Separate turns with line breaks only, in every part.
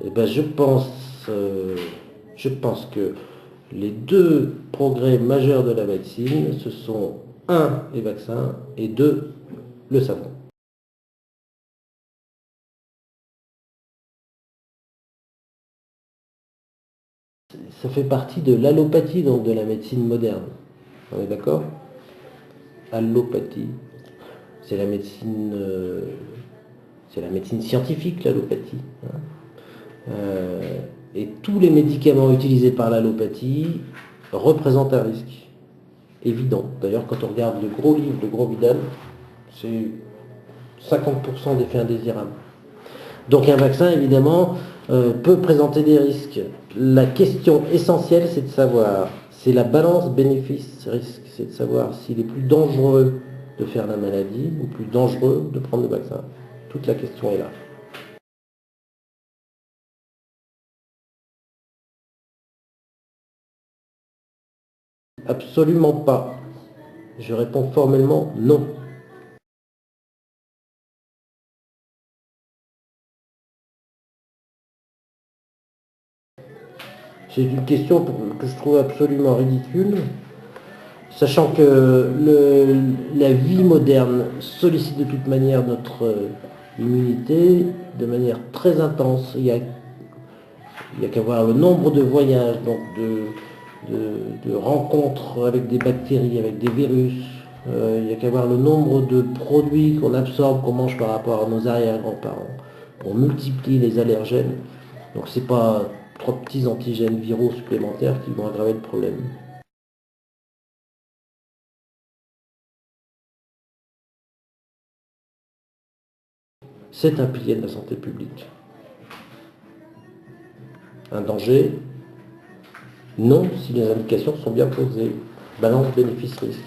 Eh ben, je pense que les deux progrès majeurs de la médecine, ce sont un, les vaccins, et deux, le savon. Ça fait partie de l'allopathie, donc de la médecine moderne. On est d'accord? Allopathie, c'est c'est la médecine scientifique, l'allopathie, hein. Et tous les médicaments utilisés par l'allopathie représentent un risque évident. D'ailleurs, quand on regarde le gros livre de Gros Vidal, c'est 50% d'effets indésirables. Donc un vaccin, évidemment, peut présenter des risques. La question essentielle, c'est de savoir, c'est la balance bénéfice-risque, c'est de savoir s'il est plus dangereux de faire la maladie ou plus dangereux de prendre le vaccin. Toute la question est là. Absolument pas. Je réponds formellement non. C'est une question que je trouve absolument ridicule, sachant que la vie moderne sollicite de toute manière notre immunité de manière très intense. Il y a qu'à voir le nombre de voyages, donc de rencontres avec des bactéries, avec des virus. Il y a qu'à voir le nombre de produits qu'on absorbe, qu'on mange par rapport à nos arrière-grands-parents. On multiplie les allergènes. Donc c'est pas trois petits antigènes viraux supplémentaires qui vont aggraver le problème. C'est un pilier de la santé publique. Un danger? Non, si les indications sont bien posées. Balance bénéfice-risque.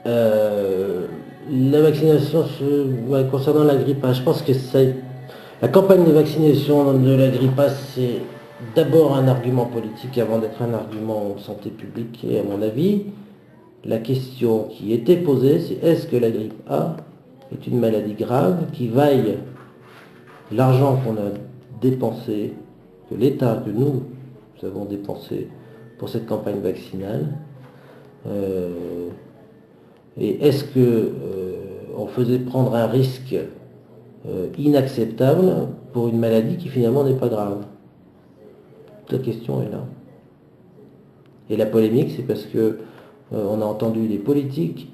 Euh, la vaccination ouais, concernant la grippe A, je pense que la campagne de vaccination de la grippe A, c'est d'abord un argument politique avant d'être un argument santé publique. Et à mon avis, la question qui était posée, c'est est-ce que la grippe A est une maladie grave qui vaille l'argent qu'on a dépensé, que l'État, que nous avons dépensé pour cette campagne vaccinale, euh, et est-ce que on faisait prendre un risque inacceptable pour une maladie qui finalement n'est pas grave? La question est là. Et la polémique, c'est parce que on a entendu les politiques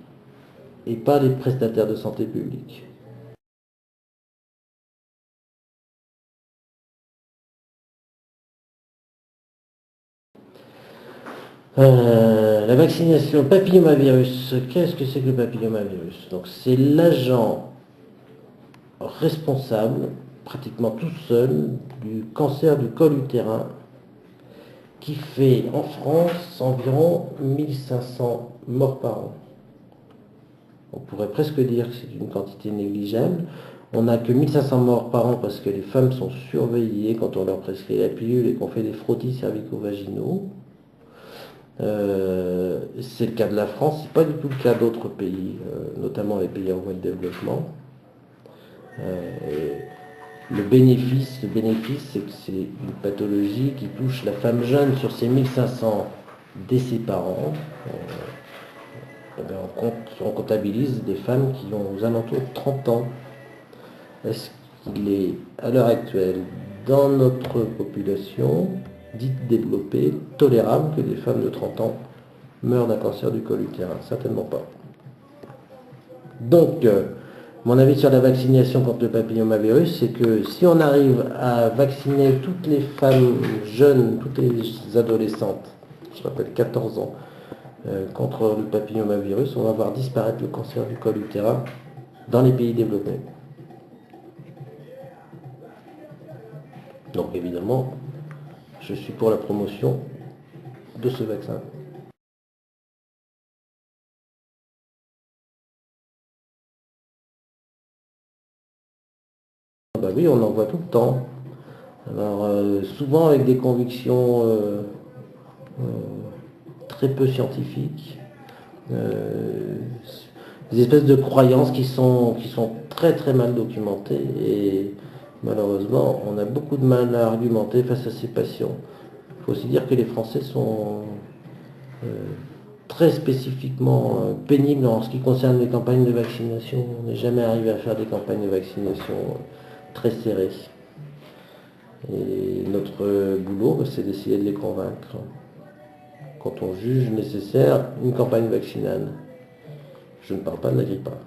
et pas les prestataires de santé publique. La vaccination papillomavirus, qu'est-ce que c'est que le papillomavirus? Donc c'est l'agent responsable, pratiquement tout seul, du cancer du col utérin qui fait en France environ 1500 morts par an. On pourrait presque dire que c'est une quantité négligeable. On n'a que 1500 morts par an parce que les femmes sont surveillées quand on leur prescrit la pilule et qu'on fait des frottis cervico-vaginaux. C'est le cas de la France, c'est pas du tout le cas d'autres pays, notamment les pays en voie de développement. Euh, le bénéfice, c'est que c'est une pathologie qui touche la femme jeune sur ces 1500 décès par an. Eh bien, on comptabilise des femmes qui ont aux alentours de 30 ans. Est-ce qu'il est, à l'heure actuelle, dans notre population, dite développée, tolérable que des femmes de 30 ans meurent d'un cancer du col utérin? Certainement pas. Donc, mon avis sur la vaccination contre le papillomavirus, c'est que si on arrive à vacciner toutes les femmes jeunes, toutes les adolescentes, je rappelle 14 ans, contre le papillomavirus, on va voir disparaître le cancer du col utérin dans les pays développés. Donc évidemment, je suis pour la promotion de ce vaccin. Ah bah oui, on en voit tout le temps. Alors souvent avec des convictions très peu scientifiques, des espèces de croyances qui sont très très mal documentées, et malheureusement on a beaucoup de mal à argumenter face à ces passions. Il faut aussi dire que les Français sont très spécifiquement pénibles en ce qui concerne les campagnes de vaccination. On n'est jamais arrivé à faire des campagnes de vaccination très serrées. Et notre boulot, c'est d'essayer de les convaincre quand on juge nécessaire une campagne vaccinale. Je ne parle pas de la grippe A.